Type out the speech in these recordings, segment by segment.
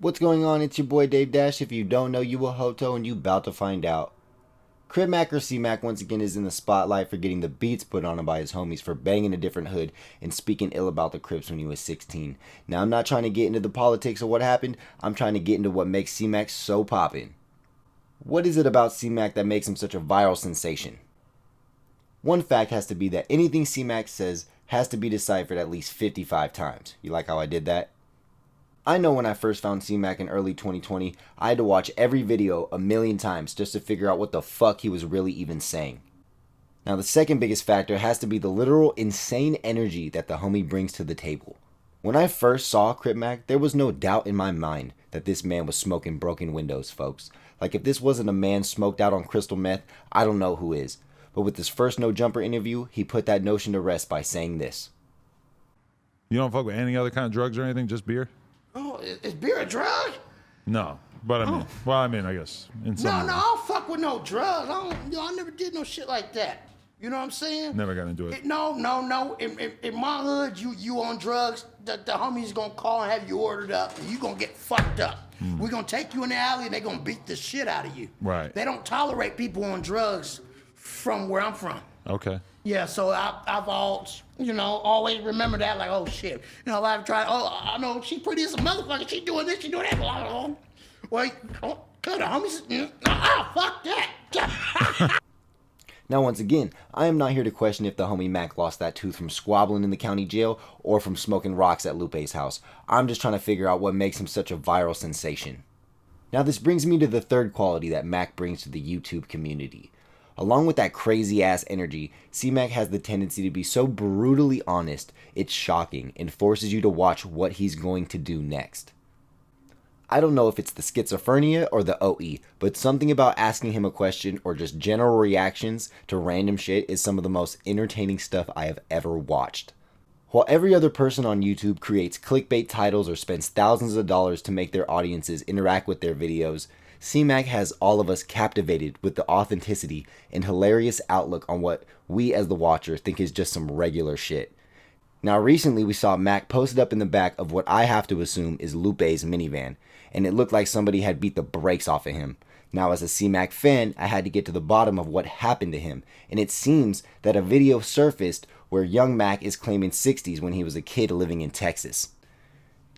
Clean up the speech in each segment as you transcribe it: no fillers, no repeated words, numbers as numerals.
What's going on? It's your boy Dave Dash. If you don't know, you a hoto and you about to find out. Crip Mac or Cmac once again is in the spotlight for getting the beats put on him by his homies for banging a different hood and speaking ill about the Crips when he was 16. Now I'm not trying to get into the politics of what happened, I'm trying to get into what makes Cmac so poppin'. What is it about Cmac that makes him such a viral sensation? One fact has to be that anything Cmac says has to be deciphered at least 55 times. You like how I did that? I know when I first found Cmac in early 2020, I had to watch every video a million times just to figure out what the fuck he was really even saying. Now the second biggest factor has to be the literal insane energy that the homie brings to the table. When I first saw Crip Mac, there was no doubt in my mind that this man was smoking broken windows, folks. Like if this wasn't a man smoked out on crystal meth, I don't know who is. But with his first No Jumper interview, he put that notion to rest by saying this. You don't fuck with any other kind of drugs or anything, just beer? Oh, is beer a drug? No, but I mean, I guess in some No, way. I don't fuck with no drugs. I never did no shit like that. You know what I'm saying? Never got into it. No. In my hood, you on drugs, the homies gonna call and have you ordered up, and you gonna get fucked up. We're gonna take you in the alley, and they gonna beat the shit out of you. Right. They don't tolerate people on drugs from where I'm from. Okay. Yeah, so I've always remember that, like, oh shit. I've tried, I know she pretty as a motherfucker, she doing this, she doing that, blah, blah, blah. Wait, the homies, fuck that. Now once again, I am not here to question if the homie Mac lost that tooth from squabbling in the county jail or from smoking rocks at Lupe's house. I'm just trying to figure out what makes him such a viral sensation. Now this brings me to the third quality that Mac brings to the YouTube community. Along with that crazy ass energy, Cmac has the tendency to be so brutally honest, it's shocking and forces you to watch what he's going to do next. I don't know if it's the schizophrenia or the OE, but something about asking him a question or just general reactions to random shit is some of the most entertaining stuff I have ever watched. While every other person on YouTube creates clickbait titles or spends thousands of dollars to make their audiences interact with their videos, Cmac has all of us captivated with the authenticity and hilarious outlook on what we as the watcher think is just some regular shit. Now recently we saw Mac posted up in the back of what I have to assume is Lupe's minivan, and it looked like somebody had beat the brakes off of him. Now as a Cmac fan, I had to get to the bottom of what happened to him, and it seems that a video surfaced where young Mac is claiming 60s when he was a kid living in Texas.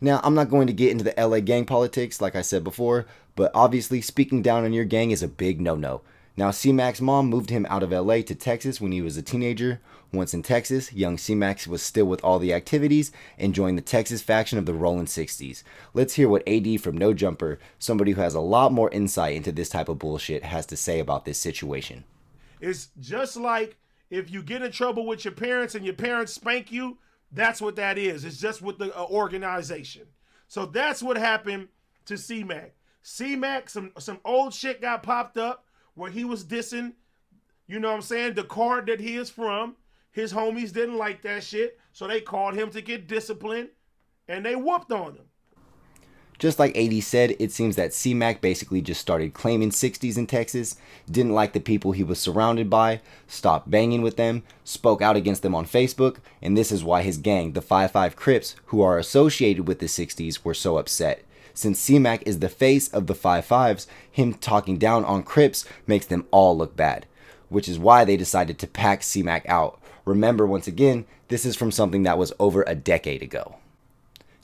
Now, I'm not going to get into the LA gang politics like I said before, but obviously speaking down on your gang is a big no-no. Now, Cmac's mom moved him out of LA to Texas when he was a teenager. Once in Texas, young Cmac was still with all the activities and joined the Texas faction of the Rollin' 60s. Let's hear what AD from No Jumper, somebody who has a lot more insight into this type of bullshit, has to say about this situation. It's just like if you get in trouble with your parents and your parents spank you, that's what that is. It's just with the organization. So that's what happened to Cmac. Cmac, some old shit got popped up where he was dissing, you know what I'm saying, the card that he is from. His homies didn't like that shit, so they called him to get disciplined, and they whooped on him. Just like AD said, it seems that Cmac basically just started claiming 60s in Texas, didn't like the people he was surrounded by, stopped banging with them, spoke out against them on Facebook, and this is why his gang, the 5-5 Crips, who are associated with the 60s, were so upset. Since Cmac is the face of the 5-5s, him talking down on Crips makes them all look bad, which is why they decided to pack Cmac out. Remember, once again, this is from something that was over a decade ago.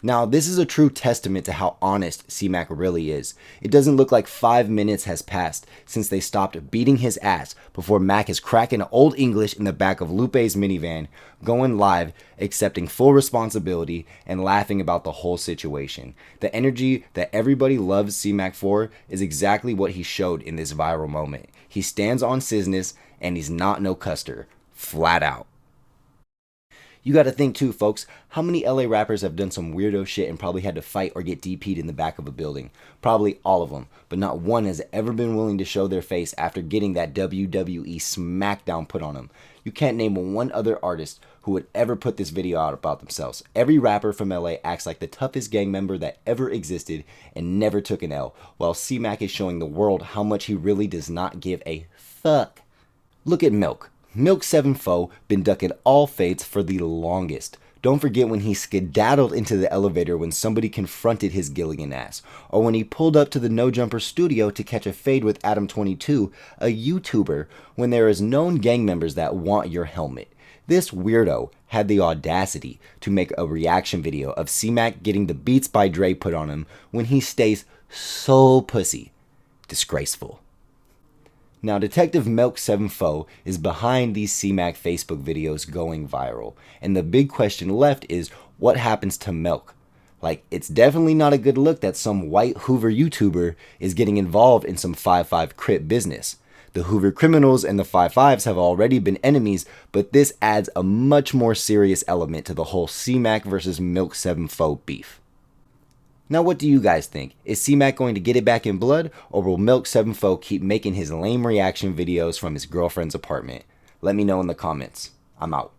Now, this is a true testament to how honest Cmac really is. It doesn't look like 5 minutes has passed since they stopped beating his ass before Mac is cracking Old English in the back of Lupe's minivan, going live, accepting full responsibility, and laughing about the whole situation. The energy that everybody loves Cmac for is exactly what he showed in this viral moment. He stands on business, and he's not no custer. Flat out. You gotta think too, folks, how many LA rappers have done some weirdo shit and probably had to fight or get DP'd in the back of a building? Probably all of them, but not one has ever been willing to show their face after getting that WWE smackdown put on them. You can't name one other artist who would ever put this video out about themselves. Every rapper from LA acts like the toughest gang member that ever existed and never took an L, while Cmac is showing the world how much he really does not give a fuck. Look at Milk. Milk 7 Foe been ducking all fates for the longest. Don't forget when he skedaddled into the elevator when somebody confronted his Gilligan ass, or when he pulled up to the No Jumper studio to catch a fade with Adam22, a YouTuber, when there is known gang members that want your helmet. This weirdo had the audacity to make a reaction video of Cmac getting the Beats by Dre put on him when he stays so pussy. Disgraceful. Now, Detective Milk 7 is behind these Cmac Facebook videos going viral, and the big question left is what happens to Milk? Like, it's definitely not a good look that some white Hoover YouTuber is getting involved in some 5-5 Crip business. The Hoover criminals and the 5-5s have already been enemies, but this adds a much more serious element to the whole Cmac versus Milk 7 beef. Now, what do you guys think? Is Cmac going to get it back in blood, or will Milk 7 keep making his lame reaction videos from his girlfriend's apartment? Let me know in the comments. I'm out.